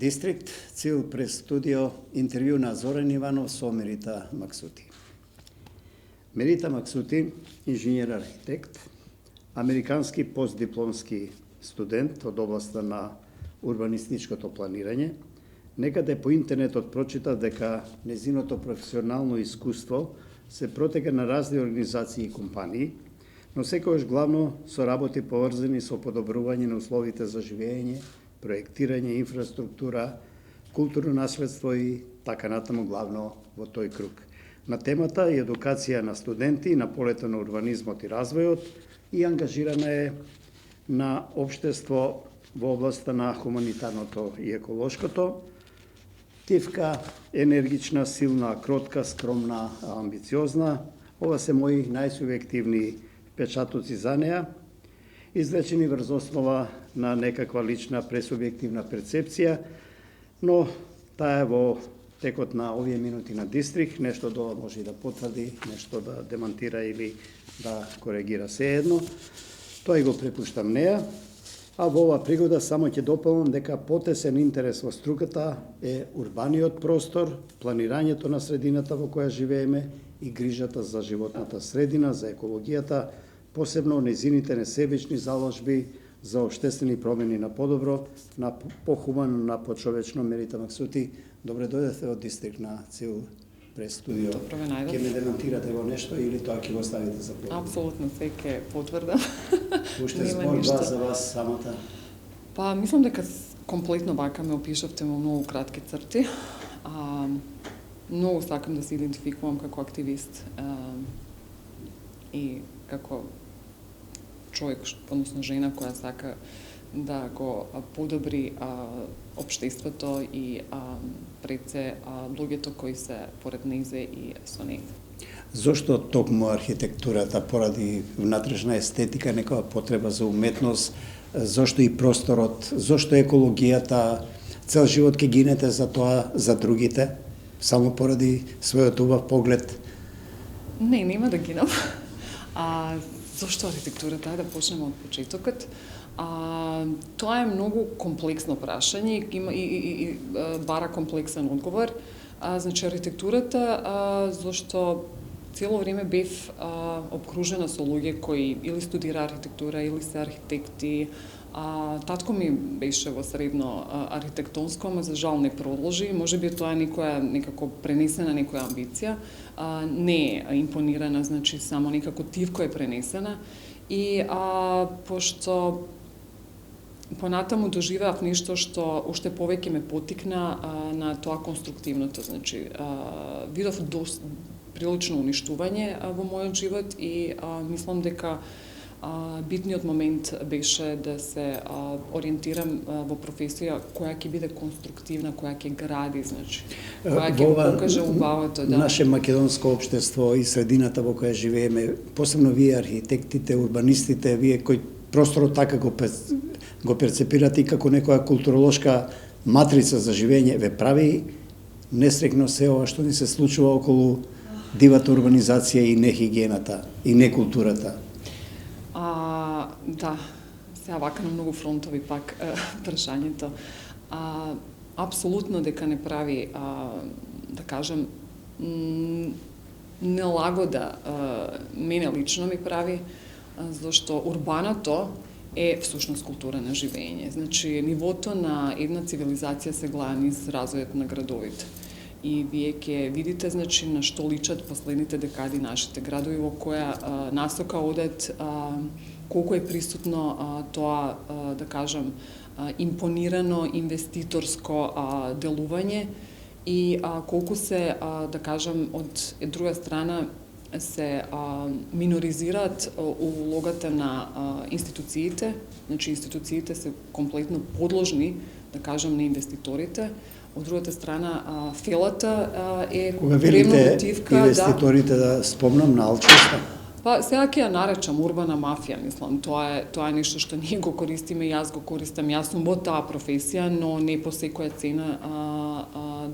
Дистрикт, цил през студио, интервју на Зоран Иванов со Мерита Максути. Мерита Максути, инженер-архитект, американски постдипломски студент од областа на урбанистичкото планирање, некаде по интернетот прочитав дека незиното професионално искуство се протега на разни организации и компании, но секогаш главно со работи поврзани со подобрување на условите за живење, проектирање, инфраструктура, културно наследство и така натаму главно во тој круг. На темата е едукација на студенти на полето на урбанизмот и развојот и ангажирана е на општество во областа на хуманитарното и еколошкото. Тивка, енергична, силна, кротка, скромна, амбициозна. Ова се мои најсубјективни впечатоци за неа, извлечени врз основа на некаква лична пресубјективна перцепција, но таа е во текот на овие минути на Дистрикт, нешто да може и да потврди, нешто да демантира или да коригира sejedno. Тоа и го препуштам неа, а во оваа пригода само ќе дополнам дека потесен интерес во струката е урбаниот простор, планирањето на средината во која живееме и грижата за животната средина, за екологијата, посебно незините несебични заложби за општествени промени на подобро, на похумано, на почовечно. Мерита Максути, добре дојдете од Дистрикт на цил прес студио. Ќе ме демонтирате во нешто или тоа ќе го оставите за потврда? Апсолутно се ќе потврдам. Уште збор два за вас самата. Па, мислам дека комплетно вака ме опишавте во многу кратки црти. Многу сакам да се идентификувам како активист и како човек, односно жена која сака да го подобри општеството и пред се луѓето кои се поред нејзе и со нејзе. Зошто токму архитектурата, поради внатрешна естетика, некоја потреба за уметност, зошто и просторот, зошто екологијата, цел живот ќе гинете за тоа, за другите, само поради својот убав поглед? Не, нема да гинам. Зошто архитектурата? Ајде да почнеме од почетокот. Тоа е многу комплексно прашање и бара комплексен одговор. Значи, архитектурата, зашто цело време бев обкружена со луѓе кои или студира архитектура, или се архитекти. Татко ми беше во средно архитектонско, ама за жал не продолжи. Може би тоа е некако пренесена некоја амбиција. Не е импонирана, значи само некако тивко е пренесена. И пошто понатаму доживеав нешто што уште повеќе ме потикна на тоа конструктивното, значи видов прилично уништување во мојот живот и мислам дека битниот момент беше да се ориентирам во професија која ќе биде конструктивна, која ќе гради, значи, која ќе покаже убавото. Да. Наше македонско општество и средината во која живееме, посебно вие архитектите, урбанистите, вие кои просторот така го перцепирате и како некоја културолошка матрица за живење, ве прави несрекно се ова што ни се случува околу дивата урбанизација и нехигиената и некултурата. Да, сега вака на многу фронтови пак прашањето. Апсолутно дека не прави, да кажем, нелагода мене лично ми прави, зашто урбаното е всушност култура на живење. Значи, нивото на една цивилизација се гледа низ развојот на градовите. И вие ќе видите, значи, на што личат последните декади нашите градови, во која насока одат, колку е присутно тоа, да кажам, импонирано инвеститорско делување и колку се, да кажам, од друга страна се миноризираат улогата на институциите, значи институциите се комплетно подложни, да кажам, на инвеститорите. Од другата страна, фелата е премно мотивка. Инвеститорите, да спомнам на Алчевска. Па, сега ќе ја наречам урбана мафија, мислам. Тоа е нешто што ние го користиме, јас го користам, јас сум во таа професија, но не по секоја цена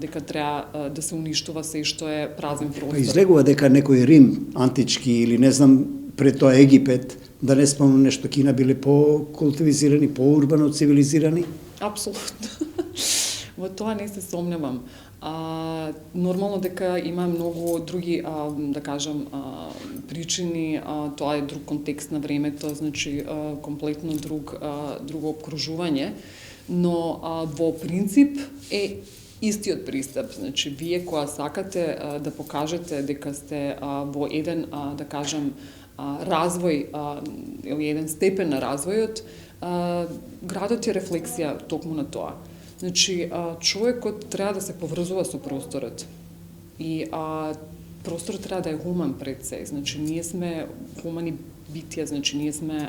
дека треба да се уништува се што е празен простор. Па излегува дека некој Рим антички или не знам пред тоа Египет, да не спомнам нешто, Кина биле по-култивизирани, по-урбано цивилизирани? Апсолутно. Во тоа не се сомневам. Нормално дека има многу други, да кажам, причини, тоа е друг контекст на времето, значи комплетно друго обкружување, но во принцип е истиот пристап. Значи, вие која сакате да покажете дека сте во еден, да кажам, развој или еден степен на развојот, градот е рефлексија токму на тоа. Значи, човекот треба да се поврзува со просторот. И просторот треба да е хуман пред се. Значи, ние сме хумани битија, значи, ние сме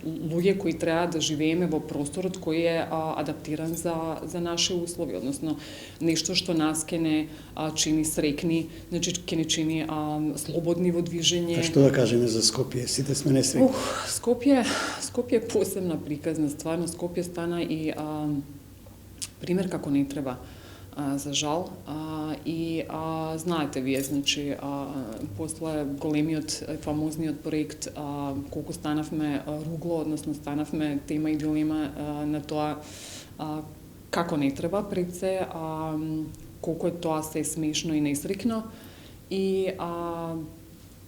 луѓе кои треба да живееме во просторот кој е адаптиран за наши услови, односно нешто што нас ке не чини срекни, значи ке не чини слободни во движење. А што да кажеме за Скопје? Сите сме несрекни. Скопје е посебна приказна, стварно Скопје стана и пример како не треба, за жал. И знаете вие, значи, после големиот, фамозниот проект, колку станавме ругло, односно станавме тема и дилема на тоа како не треба пред се, колку е тоа се смешно и несрекно. И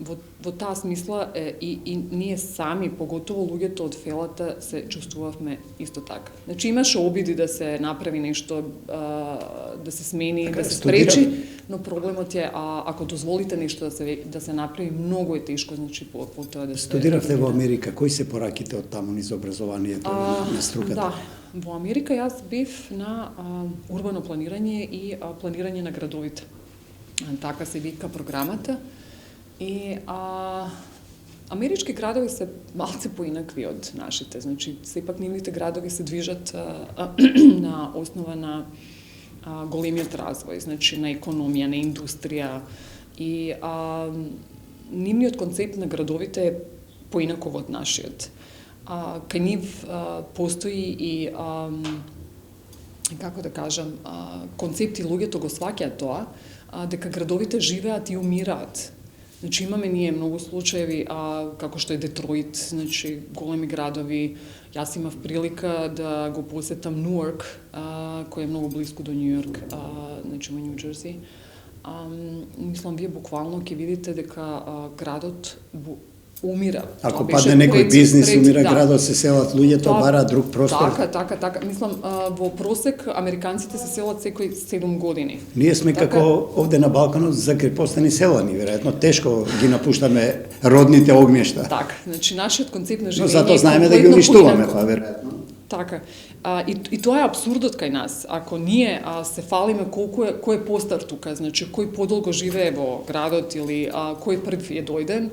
во таа смисла и ние сами, поготово луѓето од фелата, се чувствувавме исто така. Значи имаше обиди да се направи нешто, да се смени, така, да се спречи, но проблемот е ако дозволите нешто да се направи, многу е тешко, значи по тоа да се... Студиравте во Америка, кои се пораките од таму низ образованието на струката? Да, во Америка јас бев на урбано планирање и планирање на градовите. Така се вика програмата. И амерички градови се малце поинакви од нашите. Значи, сепак нивните градови се движат на основа на големиот развој, значи на економија, на индустрија. И нивниот концепт на градовите е поинаков од нашиот. Кај нив постои и, како да кажам, концепти, луѓето го сваќаат тоа, дека градовите живеат и умираат. Значи, имаме ние многу случаеви, како што е Детройт, значи, големи градови. Јас имав прилика да го посетам Нуорк, кој е многу близко до Њујорк, значи во Њу Џерси. Мислам, вие буквално ќе видите дека градот умира. Ако падне некој бизнис, умира градот, се селат луѓето, бараат друг простор. Така. Мислам, во просек американците се селат секои 7 години. Ние сме како овде на Балканот закрепостени селани, веројатно тешко ги напуштаме родните огнешта. Така, значи нашиот концепт на живење. Но зато знаеме да ги уништуваме, па веројатно. Така. И тоа е абсурдот кај нас. Ако ние се фалиме кој е постар тука, значи кој подолго живее во градот или кој прв е дојден,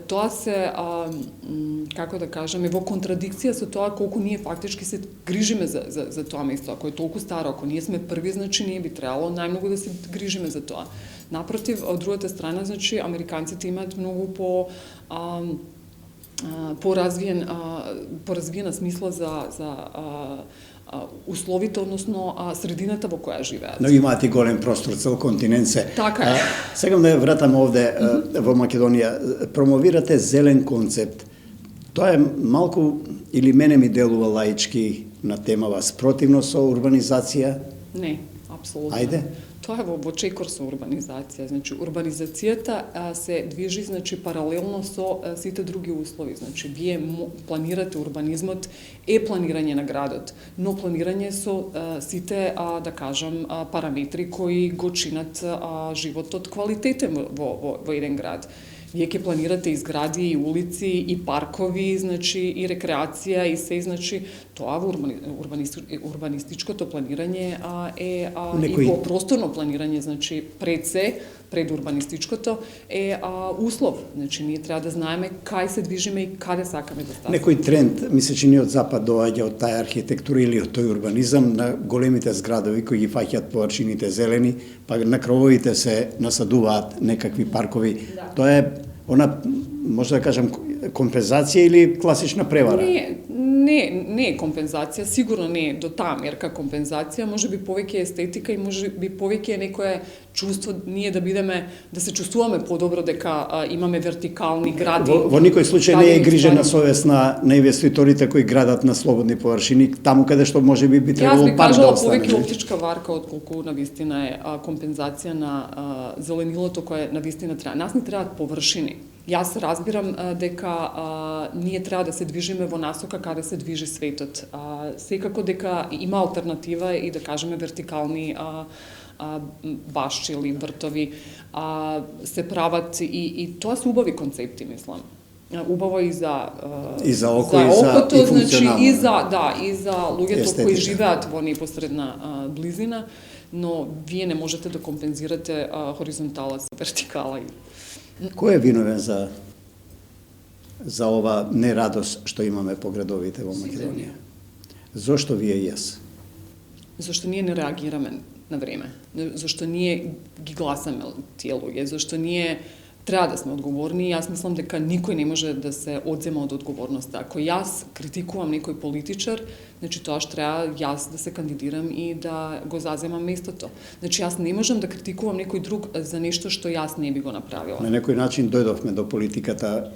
тоа се, како да кажеме, во контрадикција со тоа колку ние фактички се грижиме за тоа место. Ако е толку старо, ако ние сме први, значи ние би требало најмногу да се грижиме за тоа. Напротив, од другата страна, значи, американците имаат многу поразвиена смисла за условите, односно средината во која живеат. Но имаат и голем простор, цел континент се. Така е. Сега да вратам овде во Македонија. Промовирате зелен концепт. Тоа е малку, или мене ми делува лаички на темава, спротивно со урбанизација? Не, апсолутно. Ајде. Тоа е во чекор со урбанизација. Значи, урбанизацијата се движи, значи, паралелно со сите други услови. Значи, вие планирате урбанизмот, е планирање на градот, но планирање со сите, да кажам, параметри кои го чинат животот квалитетен во еден град. Вие ќе планирате и згради, и улици, и паркови, значи, и рекреација, и се, значи, тоа во урбанистичкото планирање е и во просторно планирање, значи, пред урбанистичкото е услов. Значи, ние треба да знаеме кај се движиме и каде сакаме да стасаме. Некој тренд, ми се чини од запад доаѓа од таа архитектура или од тој урбанизам на големите зградови кои ги фаќаат површините зелени, па на крововите се насадуваат некакви паркови. Да. Тоа е она, може да кажам, компензација или класична превара? не е компензација, сигурно не е до таа мерка компензација, може би повеќе естетика и може би повеќе некое чувство ние да се чувствуваме подобро дека имаме вертикални гради. Во никој случај не е грижена совест на инвеститорите кои градат на слободни површини, таму каде што може би требало парк да остане. Јас би кажала повеќе оптичка варка отколку навистина е компензација на зеленилото кое навистина треба. Нас не требаат површини. Јас разбирам дека ние треба да се движиме во насока каде се движи светот. Секако дека има алтернатива и да кажеме вертикални башчи или вртови се прават и тоа се убави концепти, мислам. Убаво и за око, и за окото, значи и за луѓето кои живеат во непосредна близина, но вие не можете да компензирате хоризонтала со вертикала. Кој е виновен за ова нерадост што имаме по градовите во Македонија? Зошто вие и јас? Зошто ние не реагираме на време. Зошто ние ги гласаме тие луѓе, зошто ние треба да сме одговорни. Јас мислам дека никој не може да се одзема од одговорноста. Ако јас критикувам некој политичар, значи тоа што треба јас да се кандидирам и да го заземам местото. Значи јас не можам да критикувам некој друг за нешто што јас не би го направила. На некој начин дојдовме до политиката.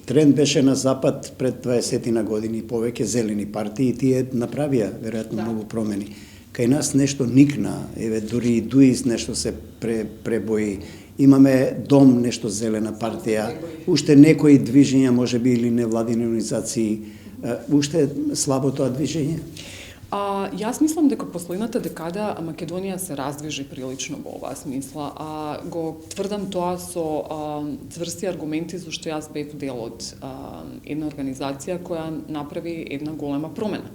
Тренд беше на запад пред 20 години, повеќе зелени партии и тие направија веројатно многу промени. Кај нас нешто никна, еве дури и ДУИС нешто се пребои. Имаме Дом, нешто зелена партија, уште некои движења, може би, или невладини организации, уште слабо тоа движење? Јас мислам дека последната декада Македонија се раздвижи прилично во оваа смисла. Го тврдам тоа со цврсти аргументи, зашто јас бев дел од една организација која направи една голема промена.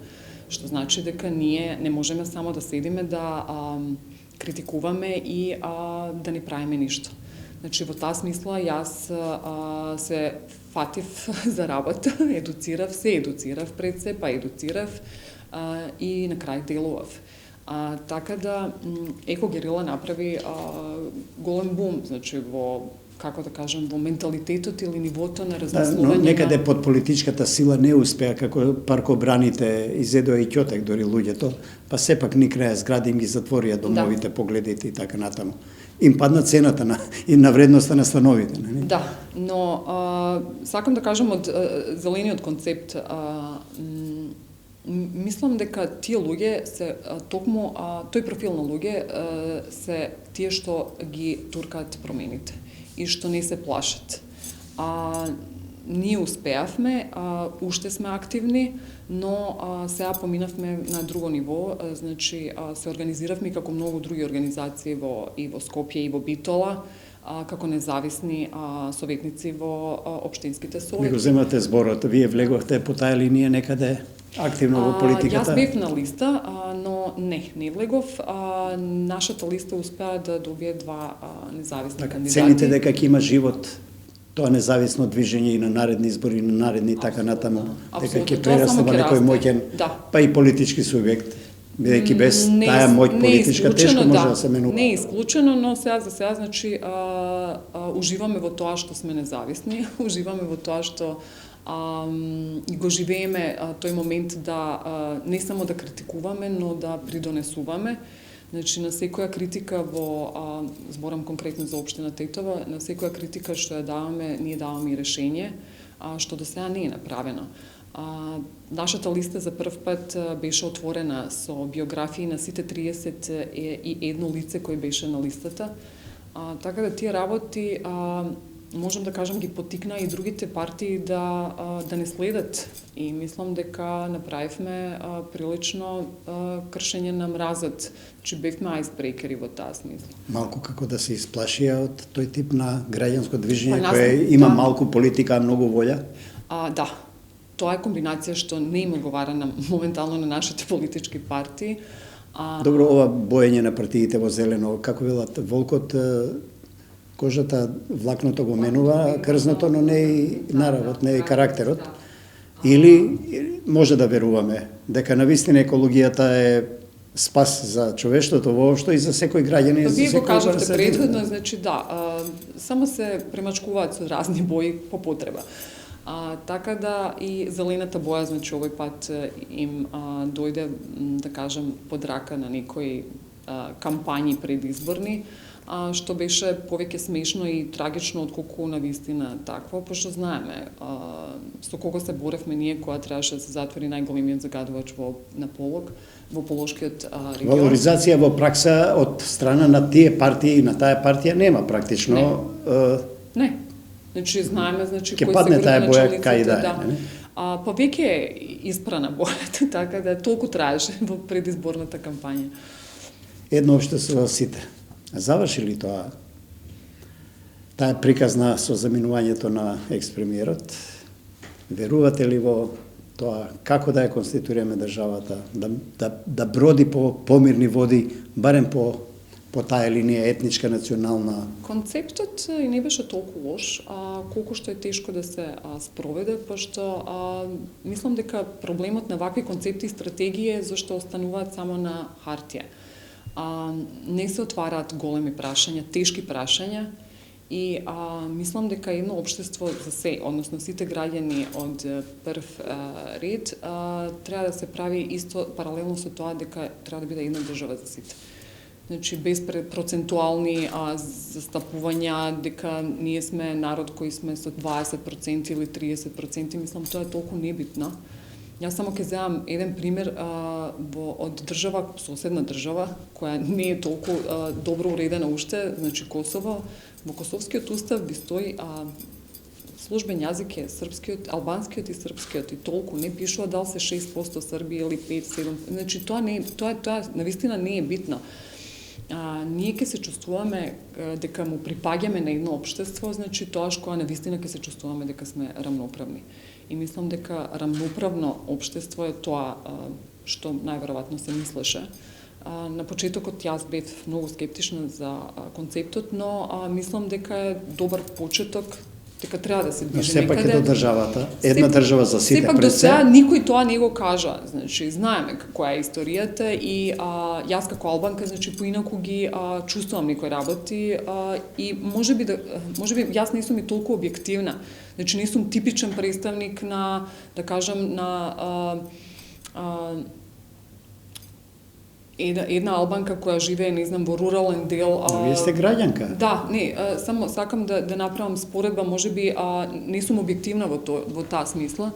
Што значи дека ние не можеме само да седиме да критикуваме и да не правиме ништо. Значи, во таа смисла, јас се фатив за работа, се едуцирав пред се, па едуцирав и на крај делував. Така да, Еко Герила направи голем бум, значи, како да кажам, во менталитетот или нивото на размислување. Но некаде под политичката сила не успеа, како паркобраните изедоа и Ќотек, дори луѓето, па сепак ни крај згради им ги затворија домовите, погледите и така натаму. Им падна цената и на вредноста на становите. Не? Да, но сакам да кажам од зелениот концепт, мислам дека тие луѓе се токму тој профил на луѓе се тие што ги туркаат промените и што не се плашат. Ние успеавме, уште сме активни, но сега поминавме на друго ниво, значи се организиравме како многу други организации и во Скопје и во Битола, како независни советници во општинските совети. Ви го земате зборот, вие влеговте по таа линија некаде активно во политиката? Јас бев на листа, но не влегов. Нашата листа успеа да добие 2 независни кандидати. Цените дека ќе има живот тоа независно движење и на наредни избори, и на наредни така натаму, дека ќе прерасне во некој моќен, па и политички субјект, бидејќи без таа моќ политичка тешко може да се менува. Не е исклучено, но за сега, значи, уживаме во тоа што сме независни, уживаме во тоа што го живееме тој момент да не само да критикуваме, но да придонесуваме. Значи, на секоја критика зборам конкретно за општина Тетово, на секоја критика што ја даваме, ние даваме и решение, што до сега не е направено. Нашата листа за прв пат беше отворена со биографии на сите 31 лице кои беше на листата. Така да тие работи, можам да кажам, ги потикна и другите партии да не следат. И мислам дека направивме прилично кршење на мразот, че бевме ајсбрекери во таа смисла. Малку како да се исплашија од тој тип на граѓанско движење кое има малку политика, а многу волја? Да. Тоа е комбинација што не им одговара моментално на нашите политички партии. Добро, ова боење на партиите во зелено, како велат, волкот кожата, влакното го менува, крзното, но не и наравот, не и карактерот. Или може да веруваме дека навистина екологијата е спас за човештвото воопшто и за секој граѓанин. Вие го кажавте предходно, значи само се премачкуваат со разни бои по потреба. Така да и зелената боја, значи овој пат им дојде, да кажем, под рака на некои кампањи предизборни, што беше повеќе смешно и трагично отколку навистина такво, пошто знаеме со кого се боревме ние кога требаше да се затвори најголемиот загадувач на Полог, во Полошкиот регион. Валоризација во пракса од страна на тие партии и на таа партија нема практично. Не. Значи знаеме кои се падне таа боја кај да е. Па веќе е испрана бојата, така да толку траеше во предизборната кампања. Едно општество сите. Заврши ли тоа? Таа приказна со заминувањето на екс-премиерот? Верувате ли во тоа како да ја конституираме државата, да броди по помирни води, барем по таа линија етничка, национална? Концептот и не беше толку лош, колку што е тешко да се спроведе, пошто мислам дека проблемот на вакви концепти и стратегии е зашто остануваат само на хартија. Не се отвараат големи прашања, тешки прашања и мислам дека едно општество за се, односно сите граѓани од прв ред, треба да се прави исто паралелно со тоа дека треба да биде една држава за сите. Значи, без процентуални застапувања дека ние сме народ кој сме со 20% или 30%, мислам тоа е толку небитно. Јас само ќе земам еден пример од држава, соседна држава, која не е толку добро уредена уште, значи Косово. Во Косовскиот устав би стои службен јазик е српскиот, албанскиот и српскиот и толку не пишува дали се 6% Срби или 5-7%. Значи тоа навистина не е битно. Ние ќе се чувствуваме дека му припаѓаме на едно општество, значи тоаш кога навистина ќе се чувствуваме дека сме рамноправни. И мислам дека рамноправно општество е тоа што најверојатно се мислеше. На почетокот јас бев многу скептична за концептот, но мислам дека е добар почеток, дека треба да се движи некаде. Сепак е до државата, една држава за сите. Сепак до сега никој тоа не го кажа, значи знаеме која е историјата и јас како албанка, значи поинаку ги чувствувам некои работи и можеби јас не сум и толку објективна. Значи не сум типичен представник на, да кажам, на една албанка која живее, не знам, во рурален дел. Вие сте граѓанка. Да, не, само сакам да направам споредба, можеби не сум објективна во таа смисла.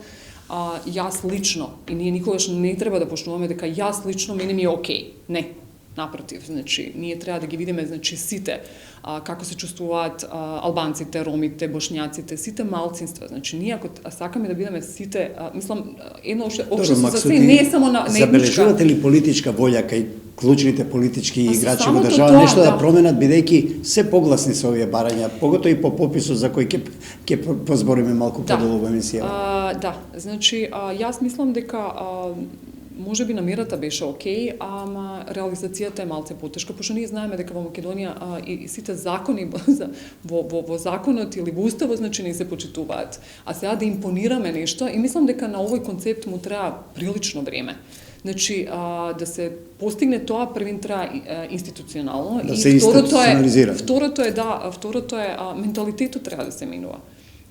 Јас лично, и ние никогаш не треба да почнуваме дека јас лично мене ми е окей. Не, напротив, значи ние треба да ги видиме, значи сите како се чувствуваат албанците, ромите, бошњаците, сите малцинства. Значи ние ако сакаме да бидеме сите, мислам, едно општество за се не е само на етничка. Забележувате ли политичка волја кај клучните политички играчи во држава нешто да променат, бидејќи се погласни се овие барања, поготоа и по пописот за кој ќе позбориме малку подолу во емисија. Да, значи јас мислам дека можеби намерата беше окей, ама реализацијата е малце потешка, пошто ние знаеме дека во Македонија и сите закони во законот или во уставот значи не се почитуваат. А сега да импонираме нешто и мислам дека на овој концепт му треба прилично време. Значи да се постигне тоа првин треба институционално да се институционализира. Второто е менталитетот треба да се минува.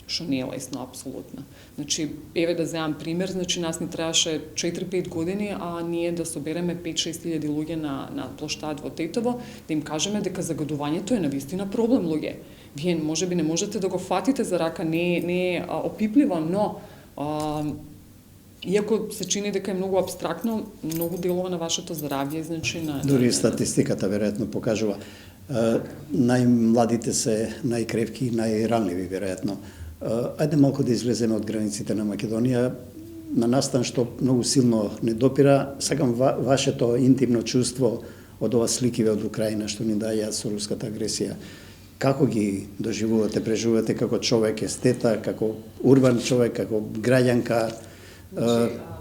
Што не е лесно, апсолутно. Значи, еве да земам пример, значи нас ни требаше 4-5 години, а ние да собереме 5-6 илјади луѓе на плоштад во Тетово, да им кажеме дека загадувањето е навистина проблем, луѓе. Вие можеби не можете да го фатите за рака, не е опипливо, но иако се чини дека е многу апстрактно, многу делува на вашето здравје, значи Дури статистиката веројатно покажува. Најмладите се најкревки и најранливи веројатно. Ајде малку да излеземе од границите на Македонија, на настан што многу силно не допира, сакам вашето интимно чувство од ова сликиве од Украина што ни даја со руската агресија. Како ги доживувате, преживувате како човек, естета, како урбан човек, како граѓанка,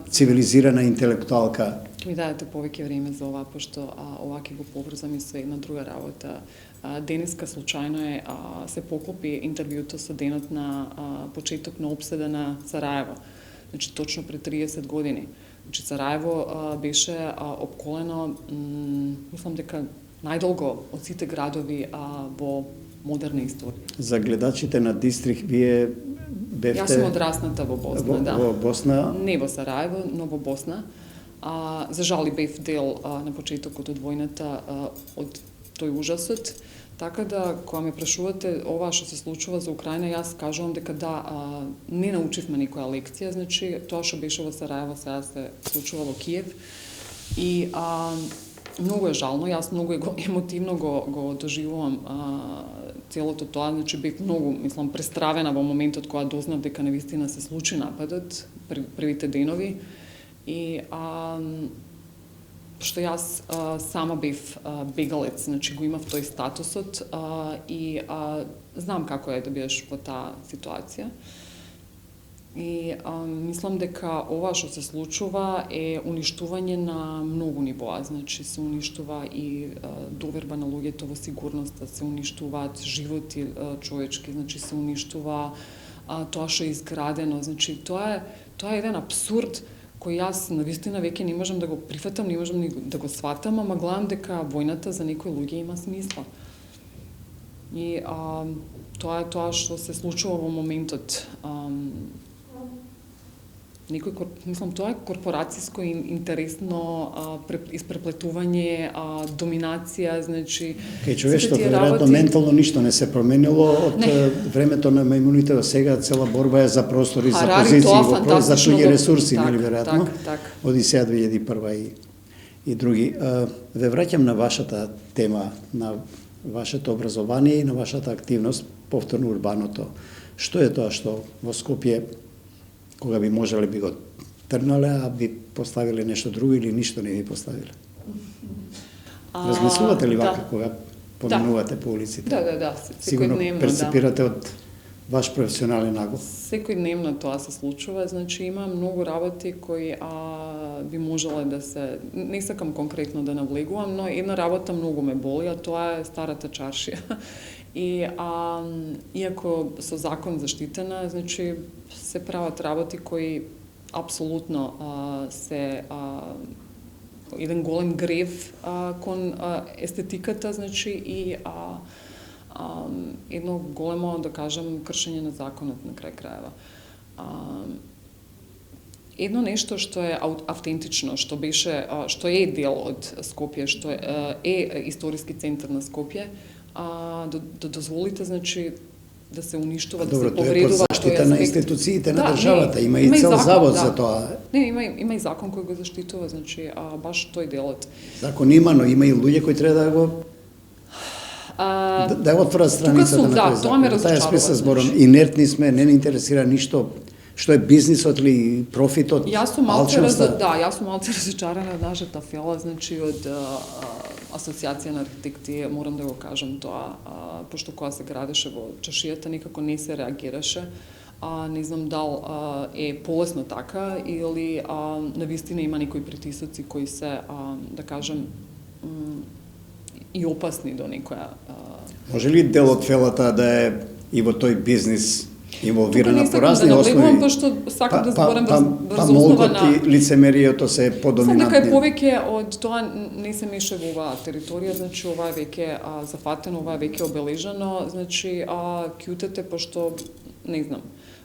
цивилизирана интелектуалка? Ми дадете повеќе време за ова, пошто ова ќе го поврзам и со една друга работа. Денеска случајно се поклопи интервјуто со денот на почеток на обседа на Сараево. Значи, точно пред 30 години. Значи, Сараево беше обколено, мислам дека најдолго од сите градови во модерна историја. За гледачите на Дистрих, вие Јас сум одрасната во Босна, да. Во Босна? Не во Сараево, но во Босна. За жал и бев дел на почетокот од војната од тој ужасот. Така да, кога ме прашувате ова што се случува за Украина, јас кажувам дека да, не научивме никоја лекција, значи тоа што беше во Сараево сега се случува во Киев. И многу е жално, јас многу емотивно го доживувам целото тоа, значи бев многу, мислам, престравена во моментот кога дознав дека навистина се случи нападот, првите денови. И што јас сама бев бегалец, значи го имав тој статусот и знам како е да бидеш во таа ситуација. И мислам дека ова што се случува е уништување на многу нивоа, значи се уништува и доверба на луѓето во сигурноста, се уништуваат животи човечки, значи се уништува тоа што е изградено, значи тоа е еден апсурд кој јас навистина веќе не можам да го прифатам, не можам да го сватам, ама гледам дека војната за некои луѓе има смисла. И тоа е тоа што се случува во моментот. Мислам, тоа е корпорацијско интересно испреплетување, доминација, значи... Кај човештвото, веројатно, ментално ништо не се променило од времето на мајмуните до сега, цела борба е за простори, за позиции, за туѓи ресурси, нели веројатно? Одисеја 2001 и други. Ве враќам на вашата тема, на вашето образование и на вашата активност, повторно урбаното. Што е тоа што во Скопје кога би можеле би го трнале, а би поставиле нешто друго или ништо не би поставиле? Размислувате ли вака кога поминувате по улиците? Да. Сигурно перцепирате од ваш професионален наглас. Секојдневно тоа се случува, значи има многу работи кои би можеле да се... Не сакам конкретно да навлегувам, но една работа многу ме боли, а тоа е старата чаршија. И иако со закон заштитена, значи се прават работи кои апсолутно се еден голем грев кон естетиката, значи и едно големо, да кажам, кршење на законот на крај крајева. Едно нешто што е автентично, што е дел од Скопје, што е историски центар на Скопје, да дозволите, значи, да се уништува, да се повредува. Добро, тоа е под заштита на институциите на државата, има и цел завод за тоа. Не, има и закон кој го заштитува, значи, баш тој делот. Закон има, но има и луѓе кои треба да го да го отворат страницата на тој закон. Тоа ме разочарува. Таа смисла зборам, инертни сме, не ни интересира ништо што е бизнисот или профитот, алчноста. Јас сум малце разочарана од нашата фела, значи од Асоциација на архитекти, морам да го кажам тоа, пошто кога се градеше во чашијата никако не се реагираше. Не знам дал е полесно така или навистина има некои притисоци кои се, да кажам, и опасни до некоја... Може ли дел од фелата да е и во тој бизнис инволвирана по разни основи? Пошто сакам да зборам врз основа на... Молкот и лицемерието се подоминантни. Дека е повеќе од тоа не се меше во оваа територија, значи ова е веќе зафатено, ова е веќе обележано, значи кјутете пошто, не знам,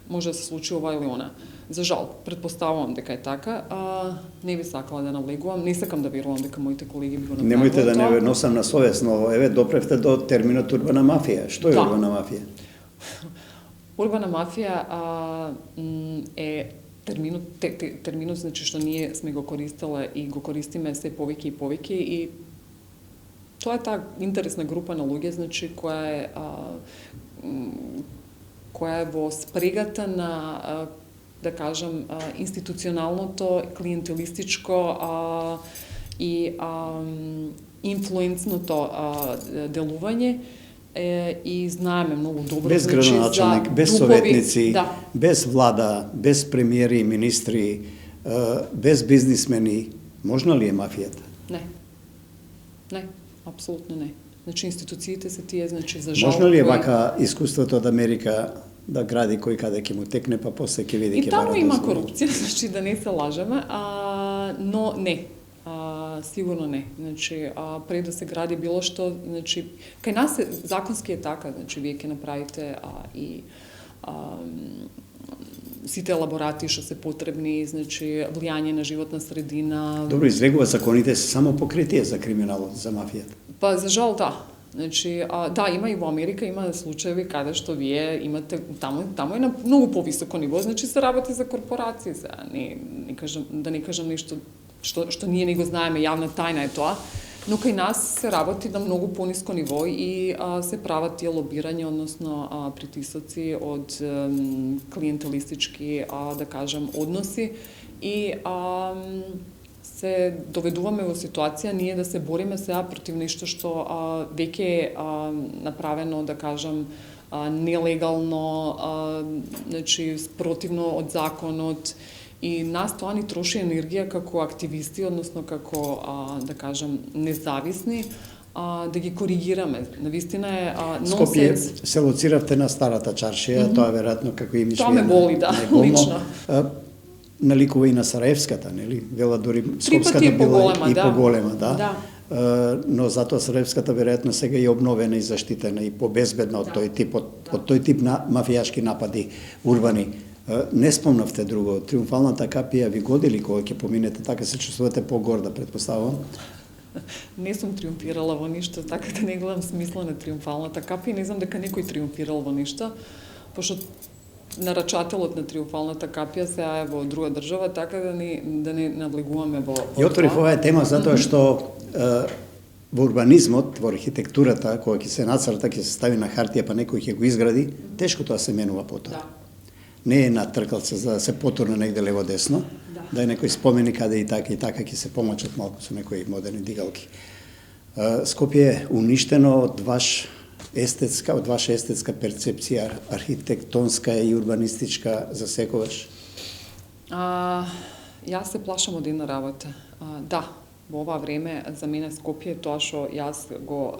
може да се случи ова или она. За жал, предпоставувам дека е така, не би сакала да навлегувам, не сакам да верувам дека моите колеги би го направиле. Немојте да не носам на совест, но еве допревте до терминот урбана мафија. Што е урбана мафија? Урбана мафија е терминот, значи што ние сме го користеле и го користиме се повеќе и повеќе и тоа е таа интересна група на луѓе, значи која е во спрегата на, да кажам, институционалното, клиентелистичко и инфлуенцното делување и знаеме многу добро, без градоначалник, без советници, без влада, без премиери и министри, без бизнисмени, можна ли е мафијата? Не, апсолутно не. Значи институциите се тие, значи за жал. Можна ли е вака искуството од Америка да гради кој каде ќе му текне, па после ќе види ќе бара. И таму има корупција, значи да не се лажеме, но не. Сигурно не. Значи, пред да се гради било што, значи, кај нас законски е така, значи, вие ќе направите и сите елаборати што се потребни, значи влијање на животна средина. Добро, излегува законите се само покритие за криминалот, за мафијата. Па за жал да. Значи, да, има и во Америка, има случаеви каде што вие имате, таму е на многу повисоко ниво, значи се работи за корпорации, не кажам, да не кажам нешто што ние не го знаеме, јавна тајна е тоа, но кај нас се работи на многу пониско ниво и се прават тие лобирање, односно притисоци од клиентелистички, да кажам, односи и се доведуваме во ситуација ние да се бориме сега против нешто што веќе е направено, да кажам, нелегално, значи спротивно од законот, и нас тоа ни троши енергија како активисти, односно како, да кажам, независни, да ги коригираме. Навистина е Скопје нонсенс. се лоциравте на старата чаршија, тоа веројатно како имиш Тоа ме боли, да, лично. Наликува и на Сараевската, нели? Вела дори Скопската пати била поголема, и да. поголема, да. Да. Но затоа Сараевската веројатно сега е обновена и заштитена и побезбедна од тој тип од тој тип на мафијашки напади урбани. Не спомнавте друго, Триумфалната капија ви годили кога ќе поминете, така се чувствувате погорда, претпоставувам? Не сум триумфирала во ништо, така да не гледам смисла на Триумфалната капија, не знам дека некој триумфирал во ништо, пошто нарачателот на Триумфалната капија сега е во друга држава, така да не навлегуваме во Ја отворив оваа тема затоа што во урбанизмот, во архитектурата, кога ќе се нацрта, ќе се стави на хартија, па некој ќе го изгради, тешко тоа се менува потоа. Да. Не е на тркалца за да се потурне негде лево-десно, да е некој спомени каде и така ќе се помачат малку со некои модерни дигалки. Скопје е уништено од ваша естетска перцепција, архитектонска и урбанистичка за секогаш? Јас се плашам од една работа. Да, во ова време за мене Скопје е тоа што јас го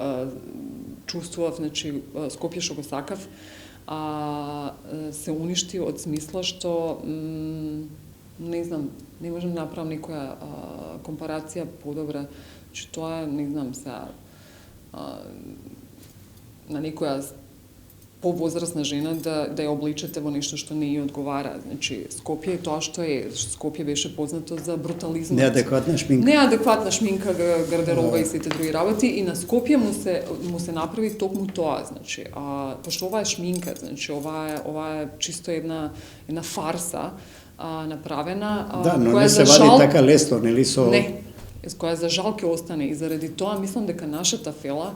чувствував, значи Скопје што го сакав, се уништи од смисла што не знам, не можам да направам некоја компарација подобра, че тоа е, не знам, сега на некоја повозрасна жена да ја обличате во нешто што не ја одговара. Значи, Скопје е тоа што е. Скопје беше познато за брутализмот. Неадекватна шминка. Неадекватна шминка, гардероба и сите други работи, и на Скопје му се направи токму тоа, значи, пошто ова е шминка, значи ова е чисто една фарса направена, Да, но која не се за вади жал така лесно, нели со не, која за жал ќе остане, и заради тоа мислам дека нашата фела,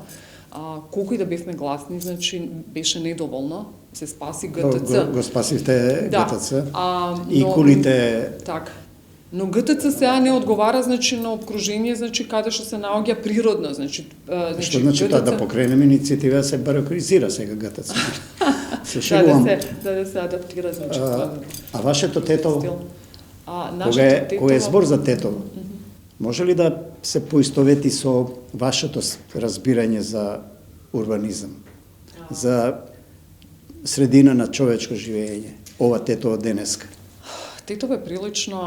колку и да бевме гласни, значи беше недоволно, се спаси ГТЦ. Го спасивте ГТЦ. И но, кулите. Така. Но ГТЦ сега не одговара, значи, на обкружение, значи, каде што се наоѓа природно, значи Што значи тоа да покренеме иницијатива да се барокризира сега ГТЦ? Се шегувам. Да се адаптира, значи. А вашето тетово? Кога е збор за тетово, може ли да се поистовети со вашето разбирање за урбанизам, за средина на човечко живење, ова тетово денеска? Тетово е прилично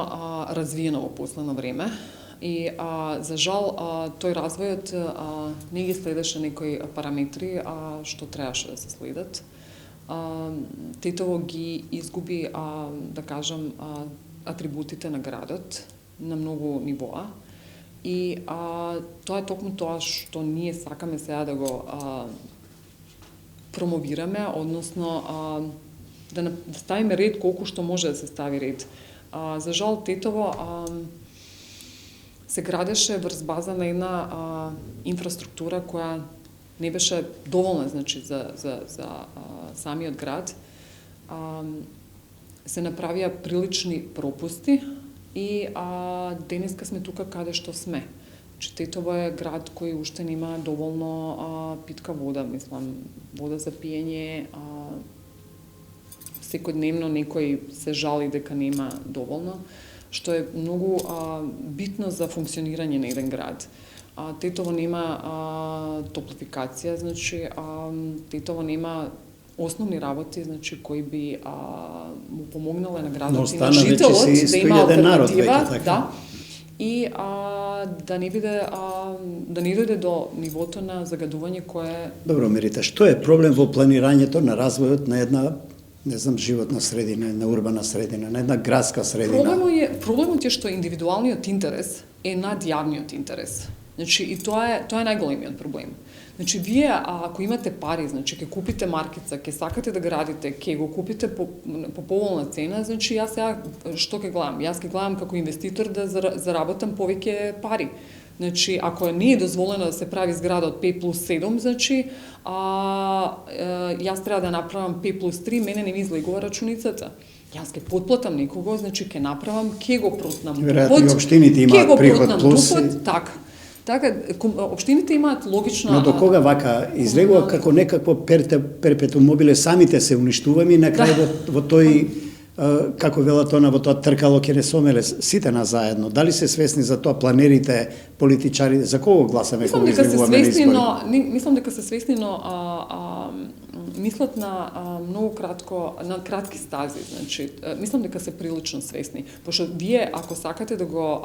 развиено во последно време и за жал тој развојот не ги следеше некои параметри што требаше да се следат. Тетово ги изгуби, да кажам, атрибутите на градот на многу нивоа. И тоа е токму тоа што ние сакаме сега да го промовираме, односно да ставиме ред колку што може да се стави ред. За жал Тетово се градеше врз база на една инфраструктура која не беше доволна, значи, за самиот град. Се направија прилични пропусти и денеска сме тука каде што сме. Тетово е град кој уште нема доволно питка вода, мислам, вода за пиење. Секојдневно некој се жали дека нема доволно, што е многу битно за функционирање на еден град. Тетово нема топлификација, значи Тетово нема основни работи, значи, кои би му помогнале на градот и на жителот да има алтернатива, да, и да не дојде до нивото на загадување кое... Добро, Мерита, што е проблем во планирањето на развојот на една не знам, животна средина, една урбана средина, на една градска средина. Проблемот е што индивидуалниот интерес е над јавниот интерес. Значи, и тоа е најголемиот проблем. Значи, вие, ако имате пари, значи, ќе купите маркица, ќе сакате да градите, ќе го купите по поволна цена, значи, јас сега, што ќе гледам? Јас ќе гледам како инвеститор да заработам повеќе пари. Значи, ако не е дозволено да се прави зграда од 5+7, значи, јас треба да направам 5+3, мене не ми излегува рачуницата. Јас ќе потплатам некого, значи, ќе направам, ќе го протнам тупот. Веројатно и општините имаат приход плюс. Така, општините имаат логична... Но до кога вака излегува како некакво перпетум мобиле, самите се уништуваме и на крај во тој, како велат она, во тоа тркало ќе не сомеле сите на заедно. Дали се свесни за тоа планерите, политичари, за кого гласаме кога излегуваме на избори? Мислам дека се свесни, но мислат на многу кратки стази, значи мислам дека се прилично свесни, пошто вие ако сакате да го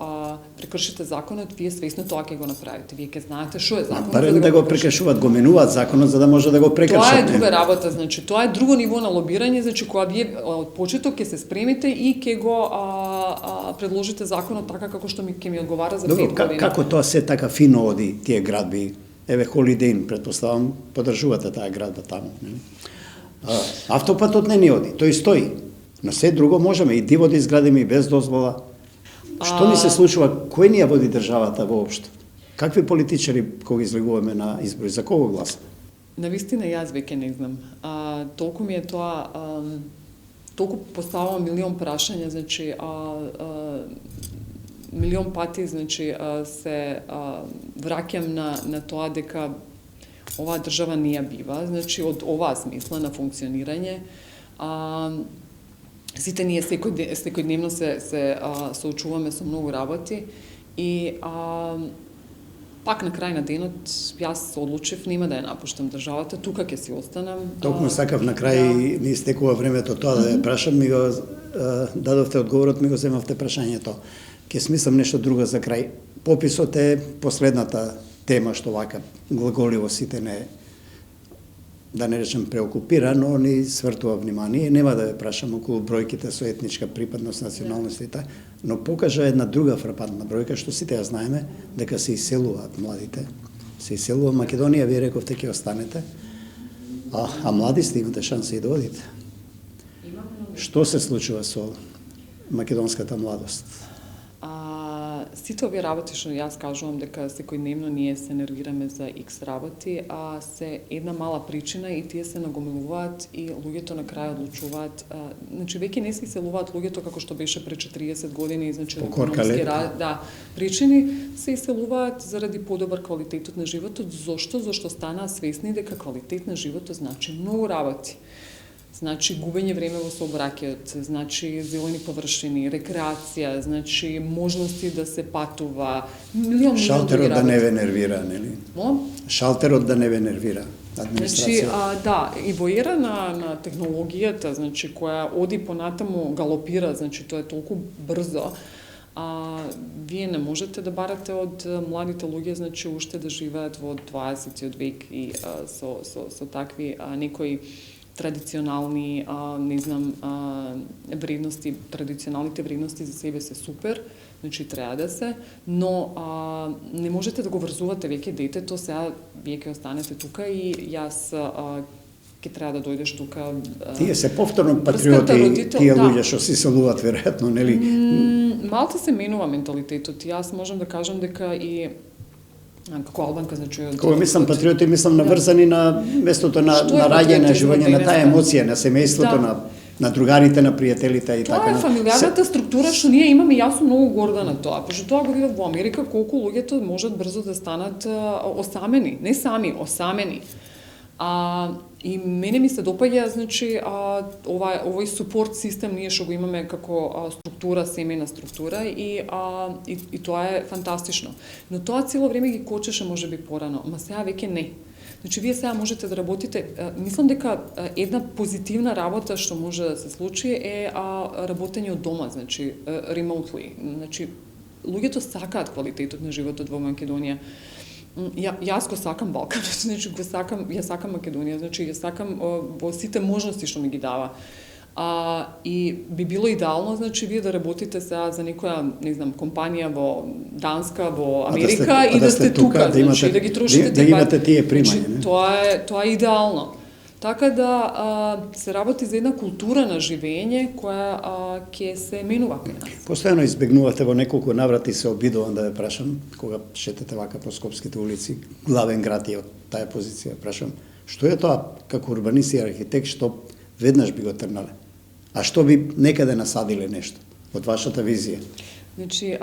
прекршите законот, вие свесно тоа ќе го направите. Вие ќе знаете што е законот. Барем да го прекршуваат, го менуваат законот за да може да го прекршат. Тоа е друга работа, значи тоа е друго ниво на лобирање, значи кога вие од почеток ќе се спремите и ќе го предложите законот така како што ќе ми одговара за 5 години. Како тоа се така фино оди тие градби? Еве Holiday Inn, претпоставам, поддржувате таа градба таму. Автопатот не ни оди, тој стои. На се друго можеме и диво да изградиме и без дозвола. Што ни се случува? Кој ни ја води државата воопшто? Какви политичари кога излегуваме на избори? За кого гласаме? Навистина јас веќе не знам. Толку ми е тоа, толку поставувам милион прашања, значи милион пати, значи, се враќам на тоа дека оваа држава не ја бива, значи, од оваа смисла на функционирање. Сите ние секојдневно се соочуваме со многу работи и пак на крај на денот јас одлучив нема да ја напуштам државата, тука ќе си останам. Токму сакав на крај ми истекува времето тоа да ја прашам, ми го дадовте одговорот, ми го земавте прашањето. Ке смислам нешто друго за крај. Пописот е последната тема што вака глаголиво сите не, да не речем преокупира, но ни свртува внимание. Нема да ве прашам околу бројките со етничка припадност, националност и така, но покажа една друга фрапантна бројка што сите ја знаеме, дека се иселуваат младите. Се иселува Македонија, вие рековте ќе останете, а млади сте, имате шанса и да одите. Што се случува со македонската младост? Сите овие работи што јас кажувам дека секојдневно ние се нервираме за X работи, се една мала причина и тие се нагомилуваат и луѓето на крај одлучуваат. Значи веќе не се иселуваат луѓето како што беше пред 40 години, значи економски причини се иселуваат заради подобар квалитетот на животот. Зошто? Зошто станаа свесни дека квалитет на животот значи многу работи. Значи губење време во сообраќајот, значи зелени површини, рекреација, значи можности да се патува, милион Шалтерот да не ве нервира, нели? Шалтерот да не ве нервира, администрација. Значи, и во ера на технологијата, значи која оди понатаму галопира, значи тоа е толку брзо, вие не можете да барате од младите луѓе, значи уште да живеат во 20 век и со такви некои традиционални, не знам, вредности, традиционалните вредности за себе се супер, значи треба да се, но не можете да го врзувате веќе детето, сега вие ќе останете тука и јас ќе треба да дојдеш тука. Тие се повторно патриоти, тие луѓе што се иселуваат веројатно, нели? Малку се менува менталитетот. Јас можам да кажам дека и како албанка, значи... Кога мислам патриоти, мислам наврзани на местото на раѓање, на живење, на таа емоција, на семејството, на другарите, на пријателите и така. Тоа е фамилиарната структура што ние имаме, јас сум многу горда на тоа, пошто тоа го видов во Америка, колку луѓето можат брзо да станат осамени, не сами, осамени. И мене ми се допаѓа, значи, овој супорт систем ние што го имаме како структура, семејна структура и тоа е фантастично. Но тоа цело време ги кочеше можеби порано, ма сега веќе не. Значи, вие сега можете да работите, мислам дека една позитивна работа што може да се случи е работење од дома, значи, remotely. Значи, луѓето сакаат квалитетот на животот во Македонија. Јас го сакам Балканот, значи ја сакам Македонија, значи ја сакам во сите можности што ми ги дава. И би било идеално, значи, вие да работите сега за некоја, не знам, компанија во Данска, во Америка и да сте тука, значи, да ги трошите да имате тие примања. Значи, тоа е идеално. Така да се работи за една култура на живење која ќе се менува кај нас. Постојано избегнувате во неколку наврати, се обидувам да ве прашам, кога шетате вака по скопските улици, главен град е од таа позиција, прашам, што е тоа како урбанист и архитект што веднаш би го трнале? А што би некаде насадиле нешто од вашата визија? Значи,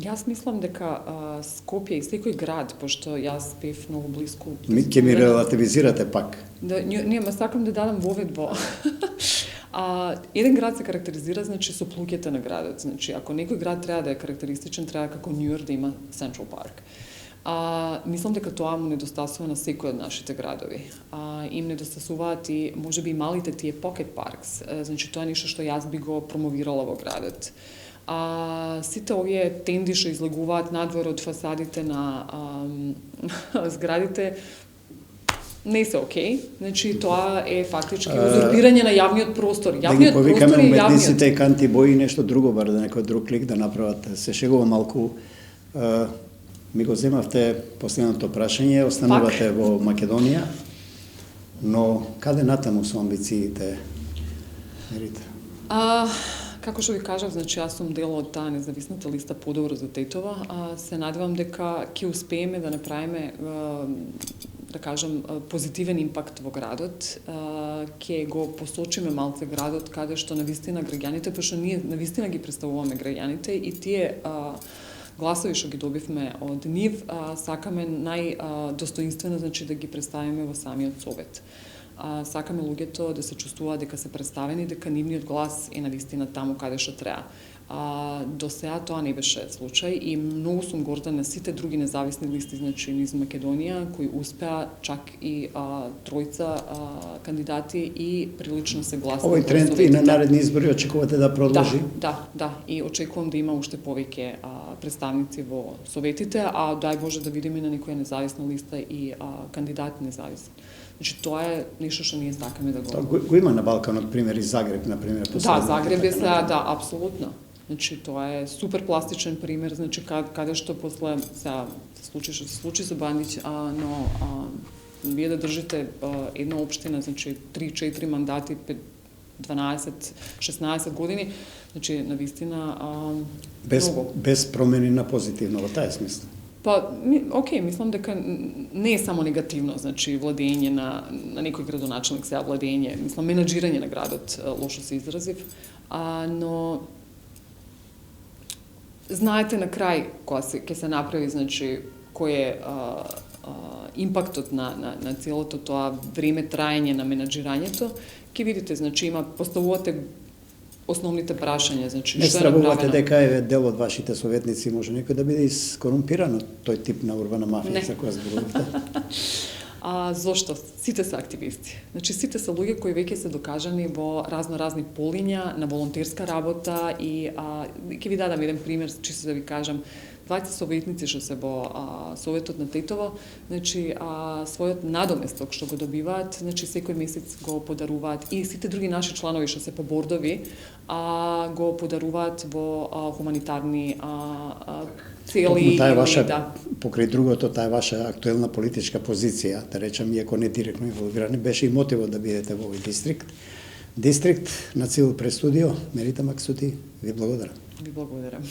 јас мислам дека Скопје и секој град, пошто јас бев многу близко... Ќе ми релативизирате пак. Да, не, сакам да дадам воведба. Еден град се карактеризира, значи, со плуќето на градот. Значи, ако некој град треба да е карактеристичен, треба како Њујорк да има Централ парк. Мислам дека тоа му недостасува на секој од нашите градови. Им недостасуваат и можеби и малите тие pocket parks. Значи, тоа е нешто што јас би го промовирала во градот. Сите овие тенди што излегуваат надвор од фасадите на зградите не се окей. Значи, тоа е фактички узурпирање на јавниот простор. Да ги повикаме уметниците и Канти Бои нешто друго, бар да некој друг лик да направат. Се шегувам малку. Ми го земавте последното прашање, останувате во Македонија, но каде натаму со амбициите, Мерита? Како што ви кажав, значи, јас сум дел од таа независната листа Подобро за Тетова, се надевам дека ќе успееме да направиме, да кажам, позитивен импакт во градот, ќе го посочиме малце градот каде што навистина граѓаните, пошто ние навистина ги представуваме граѓаните и тие гласови што ги добивме од нив, сакаме најдостоинствено, значи, да ги представиме во самиот совет. Сакаме луѓето да се чувствуваат дека се представени, дека нивниот глас е навистина таму каде што треба. До сега тоа не беше случај и многу сум горда на сите други независни листи, значи, низ Македонија, кои успеа чак и тројца кандидати и прилично се гласни. Овој тренд и на наредни избори очекувате да продолжи? Да, и очекувам да има уште повеќе представници во советите, а дај Боже да видиме на некоја независна листа и кандидат независен. Значи, тоа е нешто што ние сакаме да го... Го има на Балканот, пример, и Загреб, например. Да, Загреб е сега, да, апсолутно. Значи, тоа е супер пластичен пример, значи, каде што после сега се случи со Бандиќ, но вие да држите една општина, значи, 3-4 мандати, 12-16 години, значи, навистина, без промени на позитивно, во таа смисла. Окей, мислам дека не е само негативно, значи, владење на некој градоначелник, сега владење, мислам, менаџирање на градот, лошо се изразив, но знаете на крај кога ќе се направи, значи, кој е импактот на целото тоа време траење на менаџирањето, ќе видите, значи, поставувате основните прашања, значи, не што е направено. стравувате дека е дел од вашите советници, може некој да биде искорумпиран од тој тип на урбана мафија за која зборувате? Зошто? Сите се активисти. Значи, сите се луѓе кои веќе се докажани во разни полиња, на волонтерска работа и ќе ви дадам еден пример, чисто да ви кажам, двајца советници што се во Советот на Тетово, значи, својот надоместок што го добиваат, значи, секој месец го подаруваат и сите други наши чланови што се по бордови, го подаруваат во хуманитарни цели. Таа е ваша, покрај другото, таа е ваша актуелна политичка позиција, да речам, иако не директно инволвирани, беше и мотивот да бидете во овој дистрикт. Дистрикт на Цил Престудио, Мерита Максути, ви благодарам. Ви благодарам.